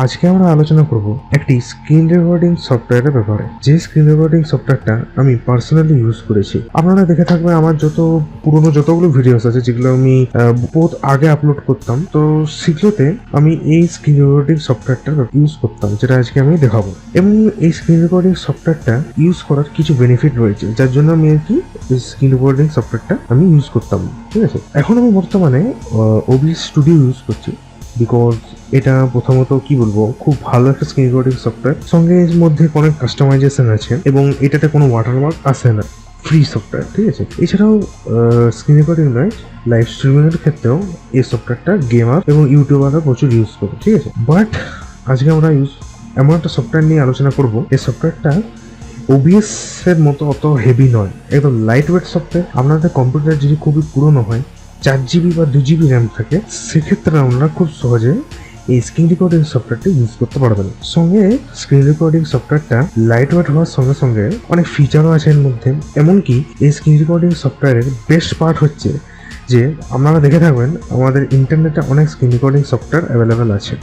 আজকে আমরা আলোচনা করব একটি স্ক্রিন রেকর্ডিং সফটওয়্যারের ব্যাপারে, যে স্ক্রিন রেকর্ডিং সফটওয়্যারটা আমি পার্সোনালি ইউজ করেছি। আপনারা দেখে থাকবেন আমার পুরনো যতগুলো ভিডিওস আছে যেগুলো আমি বহুত আগে আপলোড করতাম, তো সেগুলোতে আমি এই স্ক্রিন রেকর্ডিং সফটওয়্যারটা ইউজ করতাম, যেটা আজকে আমি দেখাবো। এবং এই স্ক্রিন রেকর্ডিং সফটওয়্যারটা ইউজ করার কিছু বেনিফিট রয়েছে, যার জন্য আমি আর কি এই স্ক্রিন রেকর্ডিং সফটওয়্যারটা আমি ইউজ করতাম। ঠিক আছে, এখন আমি বর্তমানে OBS স্টুডিও ইউজ করছি, বিকজ এটা প্রথমত কি বলবো, খুব ভালো একটা স্ক্রিন রেকর্ডিং সফটওয়্যার, সঙ্গে এর মধ্যে অনেক কাস্টমাইজেশন আছে এবং এটাতে কোনো ওয়াটারমার্ক আসে না, ফ্রি সফটওয়্যার। ঠিক আছে, এছাড়াও স্ক্রিন রেকর্ডিং নয়, লাইভ স্ট্রিমিং এর ক্ষেত্রেও এই সফটওয়্যারটা গেমার এবং ইউটিউবাররা প্রচুর ইউজ করে। ঠিক আছে, বাট আজকে আমরা এমন একটা সফটওয়্যার নিয়ে আলোচনা করব, এই সফটওয়্যারটা OBS এর মতো অত হেভি নয়, একদম লাইট ওয়েট সফটওয়্যার। আপনাদের কম্পিউটার যদি খুবই পুরনো হয়, 4 GB বা 2 GB র্যাম থাকে, সেক্ষেত্রে আমরা খুব সহজে এই স্ক্রিন রেকর্ডিং সফটওয়্যারটি ইউজ করতে পারবেন। সঙ্গে স্ক্রিন রেকর্ডিং সফটওয়্যারটা লাইট ওয়েট হওয়ার সঙ্গে সঙ্গে অনেক ফিচারও আছে এর মধ্যে। এমনকি এই স্ক্রিন রেকর্ডিং সফটওয়্যারের বেস্ট পার্ট হচ্ছে যে আপনারা দেখে থাকবেন আমাদের ইন্টারনেটে অনেক স্ক্রিন রেকর্ডিং সফটওয়্যার অ্যাভেলেবেল আছে।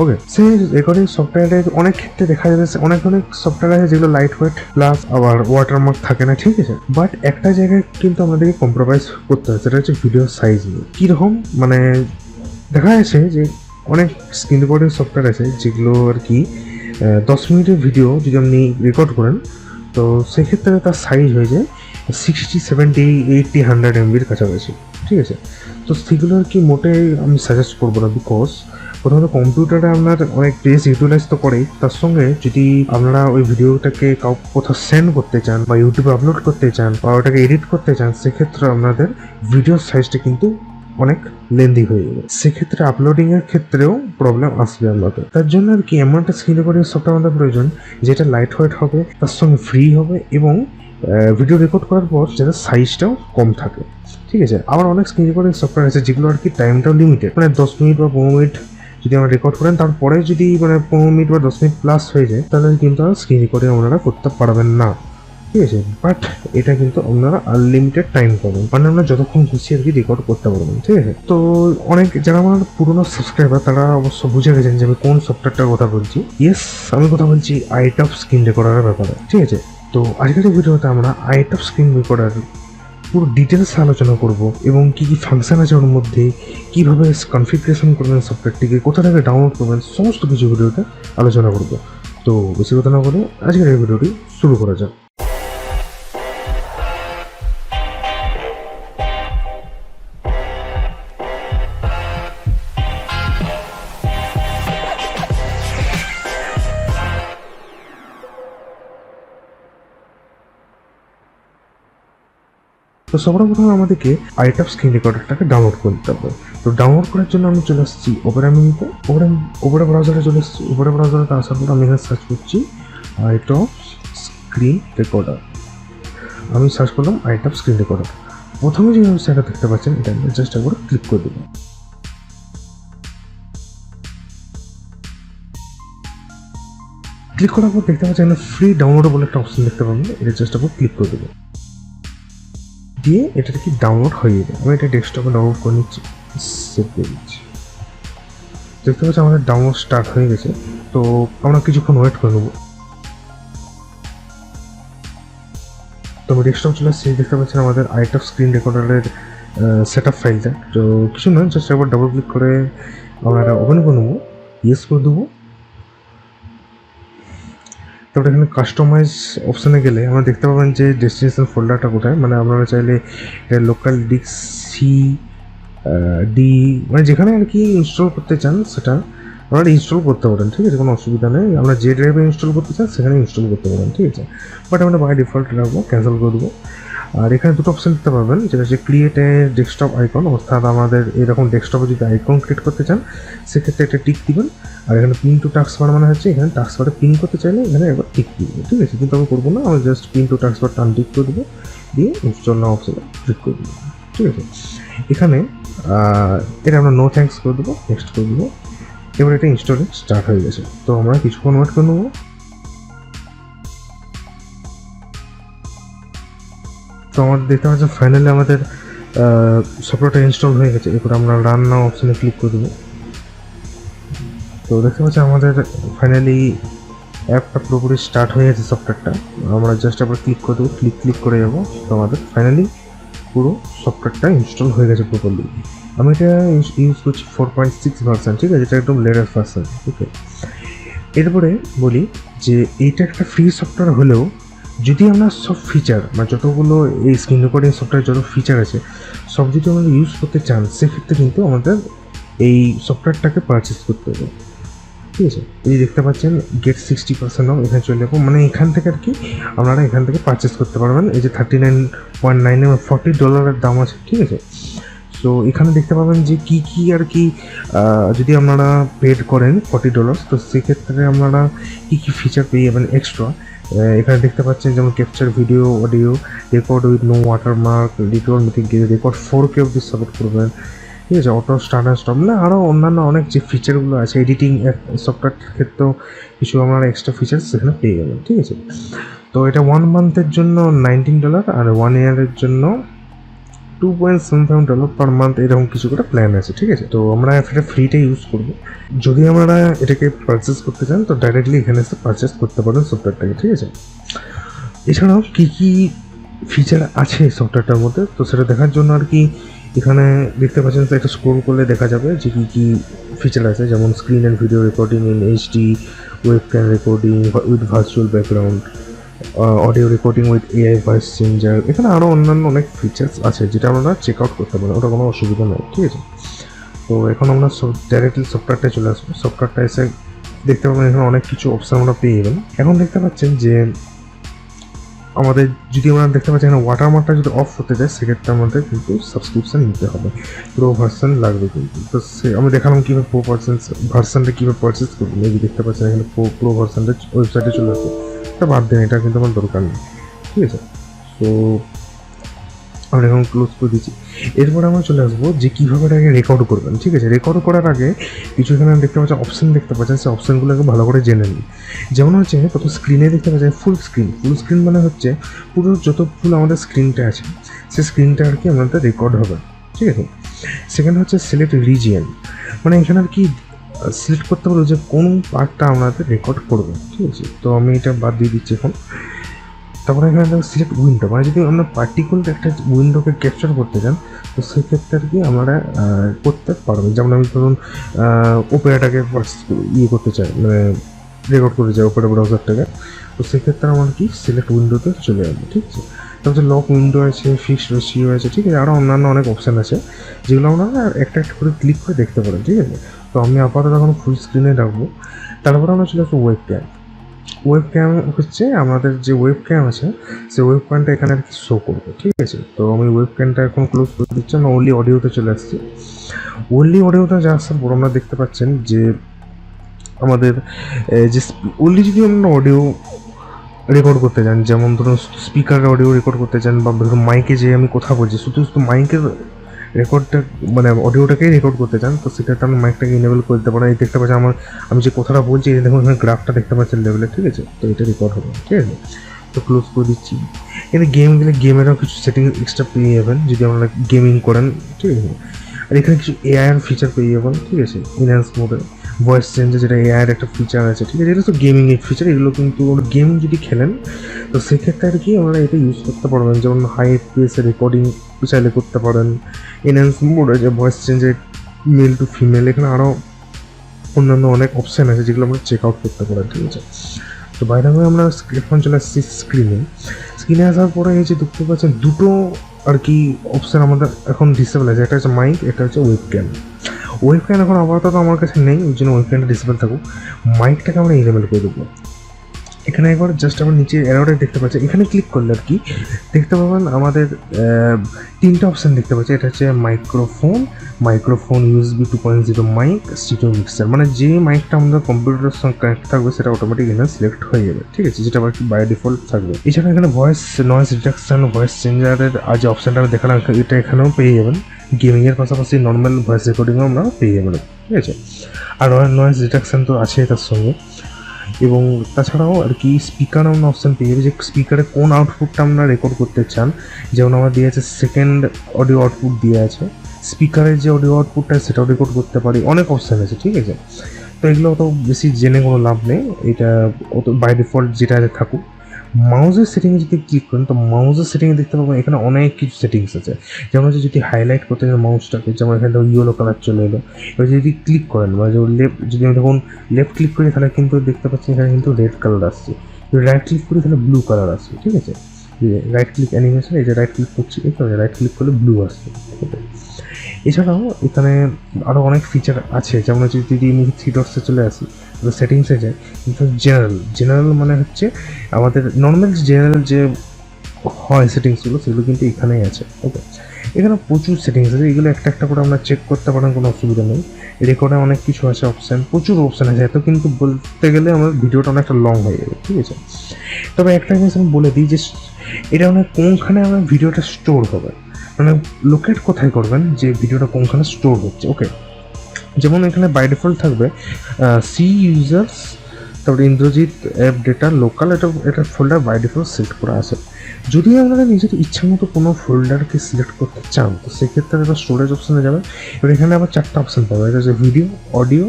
ওকে, সেই রেকর্ডিং সফটওয়্যারের অনেক ক্ষেত্রে দেখা যাবে অনেক সফটওয়্যার আছে যেগুলো লাইট ওয়েট প্লাস আবার ওয়াটারমার্ক থাকে না। ঠিক আছে, বাট একটা জায়গায় কিন্তু আমাদেরকে কম্প্রোমাইজ করতে হয়, সেটা হচ্ছে ভিডিও সাইজ নিয়ে। কীরকম মানে দেখা যাচ্ছে যে অনেক স্ক্রিন রেকর্ডিং সফটওয়্যার আছে যেগুলো আর কি 10 মিনিটের ভিডিও যদি আপনি রেকর্ড করেন, তো সেক্ষেত্রে তার সাইজ হয়ে যায় 60, 70, 80, 100 MBর কাছাকাছি। ঠিক আছে, তো সেগুলো আর কি মোটেই আমি সাজেস্ট করবো না, বিকজ প্রথমত কম্পিউটারে আপনার অনেক স্পেস ইউটিলাইজ তো করেই, তার সঙ্গে যদি আপনারা ওই ভিডিওটাকে কোথাও সেন্ড করতে চান বা ইউটিউবে আপলোড করতে চান বা ওটাকে এডিট করতে চান, সেক্ষেত্রে আপনাদের ভিডিও সাইজটা কিন্তু অনেক লেন্দি হয়ে যাবে। সেক্ষেত্রে আপলোডিং এর ক্ষেত্রেও প্রবলেম আসবে আপনাদের। তার জন্য আর কি এমন একটা স্ক্রিন রেকর্ডিং সফটওয়্যার আমাদের প্রয়োজন যেটা লাইট ওয়েট হবে, তার সঙ্গে ফ্রি হবে এবং ভিডিও রেকর্ড করার পর যাতে সাইজটাও কম থাকে। ঠিক আছে, আবার অনেক স্ক্রিন রেকর্ডিং সফটওয়্যার আছে যেগুলো আর কি টাইমটাও লিমিটেড, মানে 10 মিনিট বা 15 মিনিট যদি আমরা রেকর্ড করেন, তারপরে যদি মানে 15 মিনিট বা 10 মিনিট প্লাস হয়ে যায়, তাহলে কিন্তু আর স্ক্রিন রেকর্ডিং আপনারা করতে পারবেন না। ঠিক আছে, বাট এটা কিন্তু আপনারা আনলিমিটেড টাইম পাবেন, মানে আপনারা যতক্ষণ খুশি আর কি রেকর্ড করতে পারবেন। ঠিক আছে, তো অনেক যারা আমার পুরোনো সাবস্ক্রাইবার তারা অবশ্য বুঝে গেছেন যে আমি কোন সফটওয়্যারটার কথা বলছি। ইয়েস, আমি কথা বলছি আইটপ স্ক্রিন রেকর্ডারের ব্যাপারে। ঠিক আছে, তো আজকের ভিডিওতে আমরা আইটপ স্ক্রিন রেকর্ডার পুরো ডিটেলস আলোচনা করব এবং কি কি ফাংশন আছে ওর মধ্যে, কিভাবে কনফিগারেশন করবেন সফটওয়্যারটিকে, কোথা থেকে ডাউনলোড করবেন, সমস্ত কিছু ভিডিওতে আলোচনা করব। তো বেশি কথা না বলে আজকের এই ভিডিওটি শুরু করা যাক। তো সবার প্রথমে আমাদেরকে আইটপ স্ক্রিন রেকর্ডারটাকে ডাউনলোড করতে হবে। তো ডাউনলোড করার জন্য আমি চলে আসছি ওপেরা মিনিতে, ওপেরা ব্রাউজারে চলে এসেছি। ওপেরা ব্রাউজারে আসার পর আমি এখানে সার্চ করছি আইটপ স্ক্রিন রেকর্ডার। আমি সার্চ করলাম আইটপ স্ক্রিন রেকর্ডার। প্রথমে যে ওয়েবসাইটটা দেখতে পাচ্ছেন, এটা জাস্ট একবার ক্লিক করে দেবো। ক্লিক করার পর দেখতে পাচ্ছেন ফ্রি ডাউনলোড বলে একটা অপশন দেখতে পাবেন, এটা জাস্ট একবার ক্লিক করে দেবো। দিয়ে এটা কি ডাউনলোড হয়ে যাবে। আমি এটা ডেস্কটপে ডাউনলোড করে নিচ্ছি, সেভ করে দিচ্ছি। দেখতে পাচ্ছি আমাদের ডাউনলোড স্টার্ট হয়ে গেছে। তো আমরা কিছুক্ষণ ওয়েট করে নেবো। তো আমি ডেস্কটপ চলে আসছি, দেখতে পাচ্ছেন আমাদের আইটপ স্ক্রিন রেকর্ডারের সেট আপ ফাইলটা। তো কিছু নয়, জাস্ট একবার ডাবল ক্লিক করে আমরা এটা ওপেন করে নেবো, ইয়েস করে দেবো। তারপরে এখানে কাস্টমাইজ অপশানে গেলে আমরা দেখতে পাবেন যে ডেস্টিনেশন ফোল্ডারটা কোথায়, মানে আপনারা চাইলে লোকাল ডিস্ক CD মানে যেখানে আর কি ইনস্টল করতে চান সেটা আপনারা ইনস্টল করতে পারেন। ঠিক আছে, কোনো অসুবিধা নেই, আমরা যে ড্রাইভে ইনস্টল করতে চান সেখানে ইনস্টল করতে পারেন। ঠিক আছে, বাট আমরা বাই ডিফল্ট রাখবো, ক্যান্সেল করে দেবো। আর এখানে দুটো অপশান দিতে পারবেন, যেটা হচ্ছে ক্রিয়েট এ ডেস্কটপ আইকন, অর্থাৎ আমাদের এরকম ডেস্কটপে যদি আইকন ক্রিয়েট করতে চান সেক্ষেত্রে একটা টিক দিবেন। আর এখানে পিন টু টাস্ক বার মানে হচ্ছে এখানে টাস্ক বারে পিন করতে চাইলে এখানে একবার টিক দিবেন। ঠিক আছে, কিন্তু আমি করবো না, আমি জাস্ট পিন টু টাস্ক বার টান টিক করে দেবো, দিয়ে ইনস্টল নাও অপশানে ক্লিক করে দেবো। ঠিক আছে, এখানে এটা আমরা নো থ্যাঙ্কস করে দেবো, নেক্সট করে দেবো। এবার এটা ইনস্টলিং স্টার্ট হয়ে গেছে। তো আমরা কিছুক্ষণ ওয়েট করে নেবো। তো আমাদের দেখতে পাচ্ছি ফাইনালি আমাদের সফটওয়্যারটা ইনস্টল হয়ে গেছে। এরপর আমরা রান নাও অপশানে ক্লিক করে দেবো। তো দেখতে পাচ্ছি আমাদের ফাইনালি অ্যাপটা পুরোপুরি স্টার্ট হয়ে গেছে সফটওয়্যারটা। আমরা জাস্ট আবার ক্লিক করে দেবো, ক্লিক করে যাবো। তো আমাদের ফাইনালি পুরো সফটওয়্যারটা ইনস্টল হয়ে গেছে প্রপারলি। আমি এটা ইউজ করছি 4.6 ভার্সন, ঠিক আছে, এটা একদম লেটেস্ট ভার্সন। ওকে, এরপরে বলি যে এইটা একটা ফ্রি সফটওয়্যার হলেও যদি আমরা সব ফিচার মানে যতগুলো এই স্ক্রিন রেকর্ডিং সফটওয়্যার যত ফিচার আছে সব যদি আমরা ইউজ করতে চান সেক্ষেত্রে কিন্তু আমাদের এই সফটওয়্যারটাকে পারচেস করতে হবে, ঠিক আছে। এই দেখতে পাচ্ছেন গেট 60% অফ, এখানে চলে যাবো, মানে এখান থেকে আর কি আপনারা এখান থেকে পারচেস করতে পারবেন। এই যে 39.9 $40 দাম আছে, ঠিক আছে। সো এখানে দেখতে পাবেন যে কী কী আর কি যদি আপনারা পেড করেন $40, তো সেক্ষেত্রে আপনারা কী কী ফিচার পেয়ে যাবেন এক্সট্রা। এখানে দেখতে পাচ্ছেন যেমন capture video audio, record with no watermark, record meeting, record 4K অব্দি সাপোর্ট করবেন, ঠিক আছে। অটো স্টার্ট অ্যান্ড স্টপ, না আরও অন্যান্য অনেক যে ফিচারগুলো আছে এডিটিং সফটওয়্যার ক্ষেত্রেও কিছু আপনারা এক্সট্রা ফিচার্স সেখানে পেয়ে যাবেন, ঠিক আছে। তো এটা 1 মান্থের জন্য $19 আর 1 ইয়ারের জন্য $2.75 পার মান্থ, এরকম কিছু একটা প্ল্যান আছে, ঠিক আছে। তো আমরা এটা ফ্রিতে ইউজ করবো। যদি আমরা এটাকে পারচেস করতে চান তো ডাইরেক্টলি এখানে এসে পারচেস করতে পারেন সফটওয়্যারটাকে, ঠিক আছে। এছাড়াও কী কী ফিচার আছে সফটওয়্যারটার মধ্যে তো সেটা দেখার জন্য আর কি এখানে দেখতে পাচ্ছেন একটা স্ক্রল করলে দেখা যাবে যে কী কী ফিচার আছে, যেমন screen and video recording in HD, webcam recording with virtual background, audio recording with AI voice changer. এখানে আরও অন্যান্য অনেক ফিচার্স আছে যেটা আমরা চেক আউট করতে পারি, ওটা কোনো অসুবিধা নেই, ঠিক আছে। তো এখন আমরা ডাইরেক্টলি সফটওয়্যারটায় চলে আসবো। সফটওয়্যারটা এসে দেখতে পাবেন এখানে অনেক কিছু অপশান আমরা পেয়ে যাবেন। এখন দেখতে পাচ্ছেন যে আমাদের যদি আমরা দেখতে পাচ্ছি এখানে ওয়াটারমার্কটা যদি অফ করতে যায় সেক্ষেত্রে আমাদের কিন্তু সাবস্ক্রিপশান নিতে হবে, প্রো ভার্সন লাগবে কিন্তু। তো আমি দেখালাম কীভাবে ভার্সনটা কীভাবে পারচেস করবেন। এই যে দেখতে পাচ্ছেন এখানে প্রো ভার্সনটা ওয়েবসাইটে চলে আসবে, এটা বাদ দেন, এটা কিন্তু আমার দরকার নেই, ঠিক আছে। তো আমরা এখন ক্লোজ করে দিচ্ছি। এরপরে আমরা চলে আসবো যে কীভাবে এটাকে রেকর্ড করবেন, ঠিক আছে। রেকর্ড করার আগে কিছু এখানে দেখতে পাচ্ছেন অপশান দেখতে পাচ্ছেন, সেই অপশানগুলোকে ভালো করে জেনে নিন। যেমন হচ্ছে প্রথম স্ক্রিনে দেখতে পাচ্ছেন ফুল স্ক্রিন মানে হচ্ছে পুরো যত ফুল আমাদের স্ক্রিনটা আছে সেই স্ক্রিনটা আর কি আমাদের রেকর্ড হবে, ঠিক আছে। সেকেন্ড হচ্ছে সিলেক্ট রিজিয়ন, মানে এখানে আর কি সিলেক্ট করতে পারবো যে কোন পার্টটা আমাদের রেকর্ড করবে, ঠিক আছে। তো আমি এটা বাদ দিয়ে দিচ্ছি এখন। তারপরে এখানে সিলেক্ট উইন্ডো, মানে যদি আমরা পার্টিকুলার একটা উইন্ডোকে ক্যাপচার করতে চান তো সেক্ষেত্রে আর কি আমরা করতে পারবো। যেমন আমি ধরুন ওপেরাটাকে করতে চাই, মানে রেকর্ড করতে চাই ওপেরা ব্রাউজারটাকে, তো সেক্ষেত্রে আমার কি সিলেক্ট উইন্ডোতে চলে যাবে, ঠিক আছে। তারপরে লক উইন্ডো আছে, ফিক্সড রেশিও আছে, ঠিক আছে। আরও অন্যান্য অনেক অপশান আছে যেগুলো আমরা একটা একটা করে ক্লিক করে দেখতে পারেন, ঠিক আছে। তো আমি আপাতত এখন ফুল স্ক্রিনে রাখবো। তারপরে আমরা চলে আসবো ওয়েবক্যাম হচ্ছে আমাদের যে ওয়েবক্যাম আছে সেই ওয়েবক্যামটা এখানে আর কি শো করবে, ঠিক আছে। তো আমি ওয়েবক্যামটা এখন ক্লোজ করে দিচ্ছি, আমরা ওনলি অডিওতে চলে আসছি। ওনলি অডিওতে যা আসার পর আমরা দেখতে পাচ্ছেন যে আমাদের যে ওনলি যদি আমরা অডিও রেকর্ড করতে চান, যেমন ধরুন স্পিকারের অডিও রেকর্ড করতে চান বা ধরুন মাইকে যে আমি কথা বলছি শুধু মাইকের রেকর্ডটা মানে অডিওটাকেই রেকর্ড করতে চান তো সেটাতে আমি মাইকটাকে ইনেবল করে দিতে পারেন। এই দেখতে পাচ্ছি আমি যে কথাটা বলছি এই দেখুন এখানে গ্রাফটা দেখতে পাচ্ছেন লেভেলে, ঠিক আছে। তো এটা রেকর্ড হবে, ঠিক আছে। তো ক্লোজ করে দিচ্ছি। এখানে গেমেরও কিছু সেটিং এক্সট্রা পেয়ে যাবেন যদি আপনারা গেমিং করেন, ঠিক আছে। আর এখানে কিছু এআইয়ের ফিচার পেয়ে যাবেন, ঠিক আছে। ইনহ্যান্স মোডে ভয়েস চেঞ্জে যেটা এআইয়ের একটা ফিচার আছে, ঠিক আছে। এটা তো গেমিং এর ফিচার, এগুলো কিন্তু গেম যদি খেলেন তো সেক্ষেত্রে আর কি আমরা এটা ইউজ করতে পারবেন। যেমন হাই এফপিএসে রেকর্ডিং চাইলে করতে পারেন। এনহ্যান্স মোডে যে ভয়েস চেঞ্জে মেল টু ফিমেল, এখানে আরও অন্যান্য অনেক অপশান আছে যেগুলো আমরা চেক আউট করতে পারেন, ঠিক আছে। তো বাইরে আমরা এখন চলে আসছি স্ক্রিনে আসার পরে এই যে দেখতে পাচ্ছেন দুটো আর কি অপশান আমাদের এখন ডিসেবল আছে, একটা হচ্ছে মাইক, এটা হচ্ছে ওয়েবক্যাম এখন আপাতত আমার কাছে নেই, ওই জন্য ওয়েবক্যামটা ডিসেবল থাকুক। মাইকটাকে আমরা ইনেবল করে দেবো। এখানে একবার জাস্ট আমরা নিচে অ্যারোটা দেখতে পাচ্ছি, এখানে ক্লিক করলে আর কি দেখতে পাবেন আমাদের তিনটা অপশান দেখতে পাচ্ছি। এটা হচ্ছে microphone USB 2.0 mic, stereo mixer, মানে যে মাইকটা আমাদের কম্পিউটারের সঙ্গে কানেক্ট থাকবে সেটা অটোমেটিক এখানে সিলেক্ট হয়ে যাবে, ঠিক আছে, যেটা আর কি বাই ডিফল্ট থাকবে। এছাড়া এখানে ভয়েস নয়েজ রিডাকশন, ভয়েস চেঞ্জারের আর যে অপশানটা আমি দেখালাম এটা এখানেও পেয়ে যাবেন। গেমিংয়ের পাশাপাশি নর্মাল ভয়েস রেকর্ডিংও আমরা পেয়ে যাবেন, ঠিক আছে। আর নয়েজ রিডাকশন তো আছে তার সঙ্গে, এবং তাছাড়াও আর কি স্পিকার আমরা অপশান পেয়ে যাবে যে স্পিকারে কোন আউটপুটটা আমরা রেকর্ড করতে চান। যেমন আমার দিয়ে আছে সেকেন্ড অডিও আউটপুট দিয়ে আছে, স্পিকারের যে অডিও আউটপুটটা সেটাও রেকর্ড করতে পারি, অনেক অপশান আছে, ঠিক আছে। তো এগুলো অত বেশি জেনে কোনো লাভ নেই, এটা অত বাই ডিফল্ট যেটা থাকুক। মাউসের সেটিংয়ে যদি ক্লিক করেন তো মাউসের সেটিংয়ে দেখতে পাবেন এখানে অনেক কিছু সেটিংস আছে। যেমন হচ্ছে যদি হাইলাইট করতে চান মাউসটাকে, যেমন এখানে ইয়েলো কালার চলে এলো, এবার যদি ক্লিক করেন বা যদি আমি তখন লেফট ক্লিক করি তাহলে কিন্তু দেখতে পাচ্ছি এখানে কিন্তু রেড কালার আসছে, যদি রাইট ক্লিক করি তাহলে ব্লু কালার আসছে, ঠিক আছে। রাইট ক্লিক অ্যানিমেশন, এই যে রাইট ক্লিক করছি এখানে রাইট ক্লিক করলে ব্লু আসছে, ঠিক আছে। এছাড়াও এখানে আরও অনেক ফিচার আছে, যেমন হচ্ছে যদি আমি থ্রি ডটসে চলে আসি তো সেটিংসে যাই, কিন্তু জেনারেল মানে হচ্ছে আমাদের নর্মাল জেনারেল যে হয় সেটিংসগুলো সেগুলো কিন্তু এখানেই আছে, ওকে। এখানে প্রচুর সেটিংস আছে, এগুলো একটা একটা করে আমরা চেক করতে পারেন, কোনো অসুবিধা নেই। রেকর্ডে অনেক কিছু আছে অপশান, প্রচুর অপশান আছে, এত কিন্তু বলতে গেলে আমার ভিডিওটা অনেকটা লং হয়ে যাবে, ঠিক আছে। তবে একটা জিনিস আমি বলে দিই যে এটা মানে কোনখানে আমার ভিডিওটা স্টোর হবে, মানে লোকেট কোথায় করবেন যে ভিডিওটা কোনখানে স্টোর হচ্ছে, ওকে। যেমন এখানে বাই ডিফল্ট থাকবে সি ইউজার্স, তারপরে ইন্দ্রজিৎ অ্যাপ ডেটা লোকাল, এটা ফোল্ডার বাই ডিফল্ট সিলেক্ট করা আছে। যদি আপনারা নিজের ইচ্ছা মতো কোনো ফোল্ডারকে সিলেক্ট করতে চান তো সেক্ষেত্রে এবার স্টোরেজ অপশানে যাবেন। এবার এখানে আবার 4টা অপশান পাবেন, এটা হচ্ছে video, audio,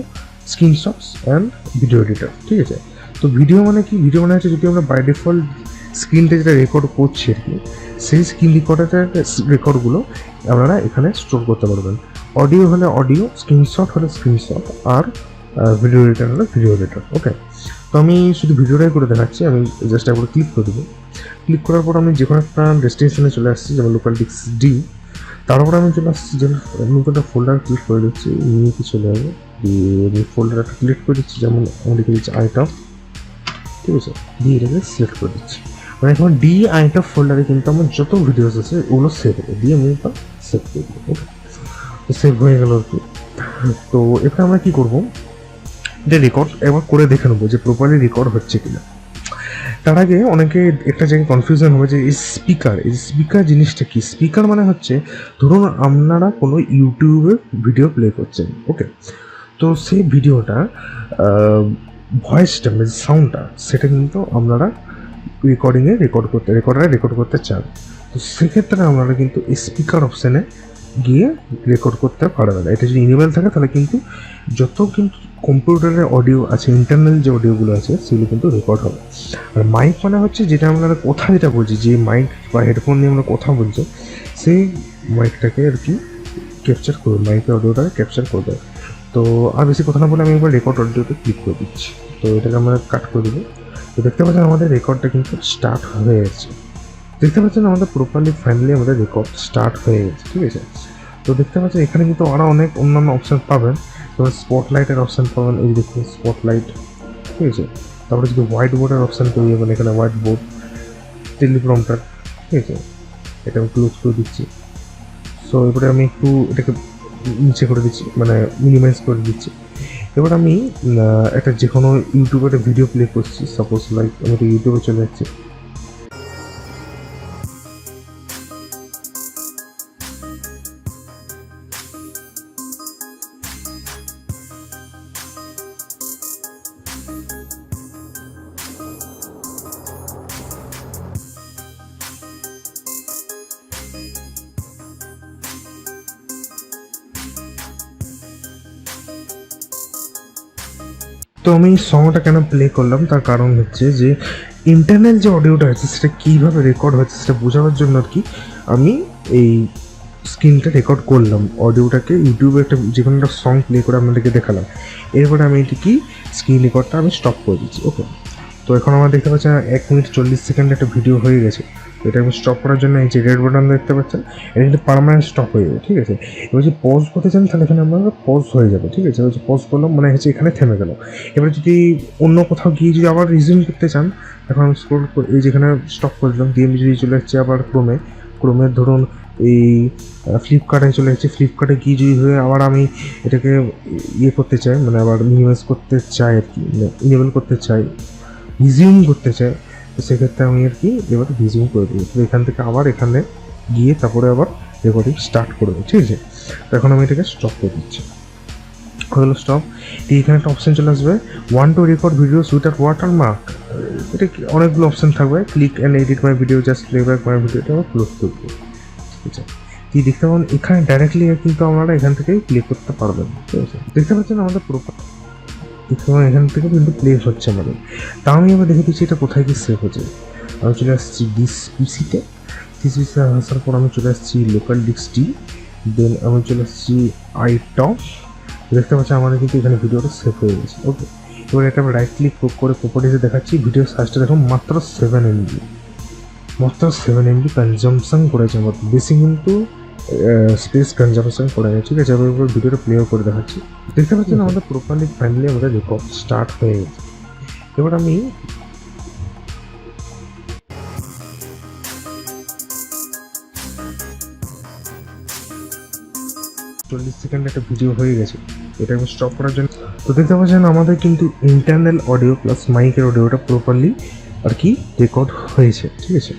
screenshots and video editor, ঠিক আছে। তো ভিডিও মানে কি, ভিডিও মানে হচ্ছে যদি আমরা বাই ডিফল্ট স্ক্রিনটা যেটা রেকর্ড করছি আর কি, সেই স্ক্রিন রেকর্ডগুলো আপনারা এখানে স্টোর করতে পারবেন। অডিও হলে অডিও, স্ক্রিনশট হলে স্ক্রিনশট, আর ভিডিও এডিটর হলে ভিডিও এডিটর, ওকে। তো আমি শুধু ভিডিওটাই করে দেখাচ্ছি, আমি জাস্ট একবার ক্লিক করে দেবো। ক্লিক করার পর আমি যে কোনো একটা ডেস্টিনেশনে চলে আসছি, যেমন লোকাল ডিস্ক ডি। তারপর আমি চলে আসছি যে নতুন একটা ফোল্ডার ক্লিক করে দিচ্ছি, নিয়ে চলে যাবো, দিয়ে আমি ফোল্ডার একটা ক্লিক করে দিচ্ছি, যেমন আমি লিখে দিচ্ছি আইটম, ঠিক আছে, দিয়ে এটাকে সিলেক্ট করে দিচ্ছি। মানে এখন ডি আইটম ফোল্ডারে কিন্তু আমার যত ভিডিওস আছে ওগুলো সেভ হবে, দিয়ে আমি এটা সেভ করে দেবো, ওকে। তো সেভ হয়ে গেল আর কি। তো এবার আমরা কী করবো, এটা রেকর্ড একবার করে দেখে নেবো যে প্রপারলি রেকর্ড হচ্ছে কিনা। তার আগে অনেকে একটা জায়গায় কনফিউশন হবে যে এই স্পিকার জিনিসটা কি। স্পিকার মানে হচ্ছে ধরুন আপনারা কোনো ইউটিউবে ভিডিও প্লে করছেন, ওকে। তো সেই ভিডিওটা ভয়েসটা মানে সাউন্ডটা সেটা কিন্তু আপনারা রেকর্ডারে রেকর্ড করতে চান। তো সেক্ষেত্রে আপনারা কিন্তু স্পিকার অপশানে গিয়ে রেকর্ড করতে পারবে না। এটা যদি ইনেবল থাকে তাহলে কিন্তু যত কিন্তু কম্পিউটারের অডিও আছে, ইন্টারনাল যে অডিওগুলো আছে সেগুলো কিন্তু রেকর্ড হবে। আর মাইক মানে হচ্ছে যেটা আমরা কথা যেটা বলছি, যে মাইক বা হেডফোন নিয়ে আমরা কথা বলছি সেই মাইকটাকে আর কি ক্যাপচার করবে, মাইকের অডিওটাকে ক্যাপচার করবে। তো আর বেশি কথা না বলে আমি একবার রেকর্ড অডিওতে ক্লিক করে দিচ্ছি। তো এটাকে আমরা কাট করে দেবো। তো দেখতে পাচ্ছেন আমাদের রেকর্ডটা কিন্তু স্টার্ট হয়ে গেছে। দেখতে পাচ্ছেন আমাদের প্রপারলি ফাইনালি আমাদের রেকর্ড স্টার্ট হয়ে গেছে, ঠিক আছে। তো দেখতে পাচ্ছেন এখানে কিন্তু আরও অনেক অন্যান্য অপশান পাবেন, যেমন স্পটলাইটের অপশান পাবেন, এই দেখুন স্পটলাইট, ঠিক আছে। তারপরে যদি হোয়াইট বোর্ডের অপশান পেয়ে যাবেন, এখানে হোয়াইট বোর্ড, টেলিপ্রম্পটার, ঠিক আছে। এটা আমি ক্লোজ করে দিচ্ছি। সো এবারে আমি একটু এটাকে নিচে করে দিচ্ছি, মানে মিনিমাইজ করে দিচ্ছি। এবার আমি একটা যে কোনো ইউটিউবে একটা ভিডিও প্লে করছি, সাপোজ লাইক আমি একটা ইউটিউবে চলে যাচ্ছি। তো আমি সংটা কেন প্লে করলাম তার কারণ হচ্ছে যে ইন্টারনাল যে অডিওটা আছে সেটা কীভাবে রেকর্ড হচ্ছে সেটা বোঝানোর জন্য আর কি আমি এই স্ক্রিনটা রেকর্ড করলাম, অডিওটাকে ইউটিউবে একটা যে কোনো একটা সং প্লে করে আপনাদেরকে দেখালাম। এরপরে আমি এটি কি স্ক্রিন রেকর্ডটা আমি স্টপ করে দিচ্ছি, ওকে। তো এখন আমরা দেখতে পাচ্ছি 1 মিনিট 40 সেকেন্ড একটা ভিডিও হয়ে গেছে। এটা আমি স্টপ করার জন্য এই যে রেড বাটন দেখতে পাচ্ছেন, এটা কিন্তু পার্মানেন্ট স্টপ হয়ে যাবে, ঠিক আছে। এবার যদি পজ করতে চান তাহলে এখানে আমরা পজ হয়ে যাবে, ঠিক আছে। পজ করলাম মানে হচ্ছে এখানে থেমে গেল। এবার যদি অন্য কোথাও গিয়ে যদি আবার রিজিউম করতে চান, এখন আমি স্ক্রল করে এই যেখানে স্টপ করে দিলাম, দিয়ে আমি যদি চলে যাচ্ছি আবার ক্রোমের ধরুন এই ফ্লিপকার্টে চলে যাচ্ছি, ফ্লিপকার্টে গিয়ে যদি হয়ে আবার আমি এটাকে ইয়ে করতে চাই, মানে আবার মিনিমাইজ করতে চাই আর কি, ইনেবল করতে চাই, রিজিউম করতে চাই, তো সেক্ষেত্রে আমি আর কি এবার রিজিউম করে দেবো। তো এখান থেকে আবার এখানে গিয়ে তারপরে আবার রেকর্ডিং স্টার্ট করবো, ঠিক আছে। তো এখন আমি এটাকে স্টপ করে দিচ্ছি, হলো স্টপ। এখানে একটা অপশান চলে আসবে, one two record videos without watermark. এটা অনেকগুলো অপশান থাকবে, click and edit my video, just playback my video, এটা আবার ক্লোজ করবো, ঠিক আছে। দেখতে পাবেন এখানে ডাইরেক্টলি কিন্তু আপনারা এখান থেকেই প্লে করতে পারবেন, ঠিক আছে। দেখতে পাচ্ছেন আমাদের প্রপার দেখতে পাবেন এখান থেকে কিন্তু প্লে হচ্ছে আমাদের। তা আমি এবার দেখে দিচ্ছি এটা কোথায় গিয়ে সেভ হচ্ছে। আমি চলে আসছি দিস পিসিতে, আসার পর আমি চলে আসছি লোকাল ডিস্ক ডি, দেন আমি চলে আসছি আইটপ। দেখতে পাচ্ছি আমাদের কিন্তু এখানে ভিডিওটা সেভ হয়ে গেছে। ওকে, এবার এটা রাইট ক্লিক করে প্রপার্টিসে দেখাচ্ছি, ভিডিও সাইজটা দেখুন মাত্র 7 MB, মাত্র 7 MB কনজামশন করেছে আমার, বেশি কিন্তু স্পেস কনজামশন করে না। ঠিক আছে, আমি এবার ভিডিওটা প্লেও করে দেখাচ্ছি। দেখতে পাচ্ছেন আমাদের প্রপারলি ফাইনালি আমাদের রেকর্ড স্টার্ট হয়ে গেছে। এবার আমি 40 সেকেন্ড একটা ভিডিও হয়ে গেছে, এটা আমি স্টপ করার জন্য। তো দেখতে পাচ্ছেন আমাদের কিন্তু ইন্টারনাল অডিও প্লাস মাইকের অডিওটা প্রপারলি আর কি রেকর্ড হয়েছে। ঠিক আছে,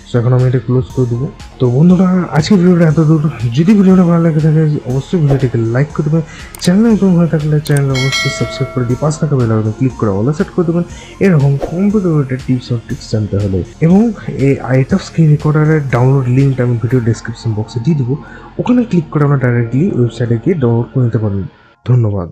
তো এখন আমি এটা ক্লোজ করে দেবো। তো বন্ধুরা আজকে ভিডিওটা এত দূর, যদি ভিডিওটা ভালো লাগে থাকে অবশ্যই ভিডিওটিকে লাইক করে দেবেন, চ্যানেলে নতুন হয়ে থাকলে চ্যানেল অবশ্যই সাবস্ক্রাইব করে দিয়ে পাশ থাকা বেল আইকনে ক্লিক করে অল সেট করে দেবেন এরকম কম্পিউটার রিলেটেড টিপস ও ট্রিক্স জানতে হলে। এবং এই আইটপ স্ক্রিন রেকর্ডারের ডাউনলোড লিঙ্কটা আমি ভিডিও ডেসক্রিপশন বক্সে দিয়ে দেবো, ওখানে ক্লিক করে আমরা ডাইরেক্টলি ওয়েবসাইটে গিয়ে ডাউনলোড করে নিতে পারবেন। ধন্যবাদ।